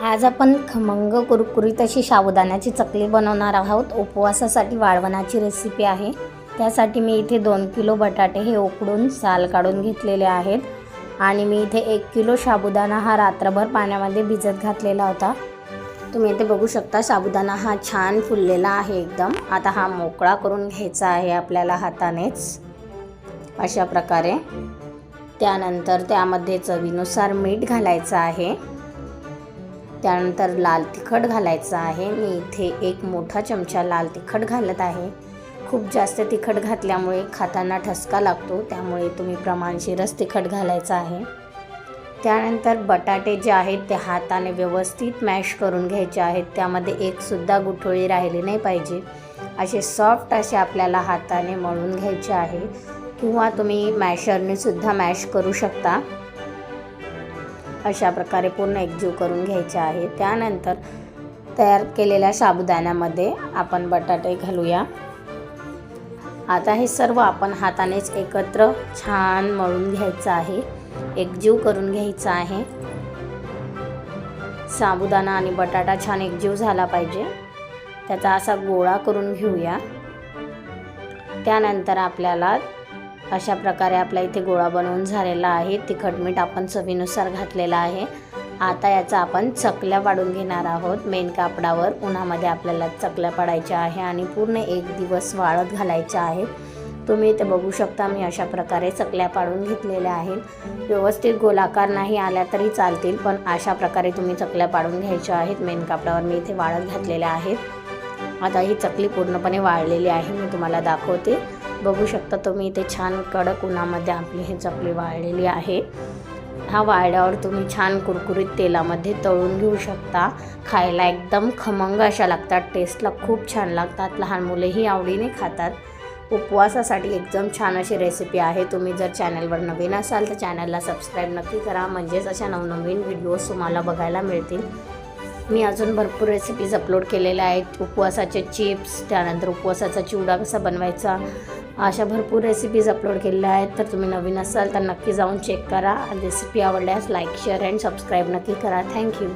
आज आपण खमंग कुरकुरीत अशी साबुदाण्याची चकली बनवणार आहोत। उपवासासाठी वाळवणाची रेसिपी आहे। त्यासाठी मी इथे 2 किलो बटाटे हे उकडून साल काढून घेतलेले आहेत आणि मी इथे 1 किलो साबुदाणा हा रात्रभर पाण्यामध्ये भिजत घातलेला होता। तुम्ही इथे बघू शकता साबुदाणा हा छान फुललेला आहे एकदम। आता हा मोकळा करून घ्यायचा आहे आपल्याला हातानेच अशा प्रकारे। त्यानंतर त्यामध्ये चवीनुसार मीठ घालायचं आहे। त्यानंतर लाल तिखट घालायचं आहे। मी इथे 1 मोठा चमचा लाल तिखट घालत आहे। खूप जास्त तिखट घातल्यामुळे खाताना ठसका लागतो, त्यामुळे तुम्ही प्रमाणशीरच तिखट घालायचं आहे। त्यानंतर बटाटे जे आहेत ते हाताने व्यवस्थित मॅश करून घ्यायचे आहेत। त्यामध्ये एक सुद्धा गुठळी राहिली नाही पाहिजे। असे सॉफ्ट असे आपल्याला हाताने मळून घ्यायचे आहे किंवा तुम्ही मॅशरने सुद्धा मॅश करू शकता। अशा प्रकारे पूर्ण एकजीव करून घ्यायचे आहे। त्यानंतर तयार केलेल्या साबुदाण्यामध्ये आपण बटाटे घालूया। आता हे सर्व आपण हातानेच एकत्र छान मळून घ्यायचं आहे, एकजीव करून घ्यायचा आहे। साबुदाणा आणि बटाटा छान एकजीव झाला पाहिजे, त्याचा असा गोळा करून घेऊया। त्यानंतर आपल्याला अशा प्रकारे आपला इथे गोळा बनवून झालेला आहे। तिखट मीठ आपण चवीनुसार घातलेला आहे। आता याचा आपण चकल्या पाडून घेणार आहोत। मेन कापडावर उन्हामध्ये आपल्याला चकल्या पाडायच्या आहे आणि पूर्ण 1 दिवस वाळत घालायच्या आहेत। तुम्ही इथे बघू शकता मी अशा प्रकारे चकल्या पाडून घेतलेल्या आहेत। व्यवस्थित गोलाकार नाही आल्या तरी चालतील, पण अशा प्रकारे तुम्ही चकल्या पाडून घ्यायच्या आहेत। मेन कापडावर मी इथे वाळत घातलेल्या आहेत। आता ही चकली पूर्णपणे वाळलेली आहे, मी तुम्हाला दाखवते। बघू शकता तुम्ही इथे छान कडक उन्हामध्ये आपली ही चकली वाळलेली आहे। हा वाळल्यावर तुम्ही छान कुरकुरीत तेलामध्ये तळून घेऊ शकता। खायला एकदम खमंग अशा लागतात, टेस्टला खूप छान लागतात। लहान मुलेही आवडीने खातात। उपवासासाठी एकदम छान अशी रेसिपी आहे। तुम्ही जर चॅनलवर नवीन असाल तर चॅनलला सबस्क्राईब नक्की करा, म्हणजेच अशा नवनवीन व्हिडिओज तुम्हाला बघायला मिळतील। मी अजून भरपूर रेसिपीज अपलोड केलेल्या आहेत। उपवासाचे चिप्स, त्यानंतर उपवासाचा चिवडा कसा बनवायचा, अशा भरपूर रेसिपीज अपलोड केलेल्या आहेत। तर तुम्ही नवीन असाल तर नक्की जाऊन चेक करा। रेसिपी आवडल्यास लाईक, शेअर अँड सबस्क्राईब नक्की करा। थँक्यू।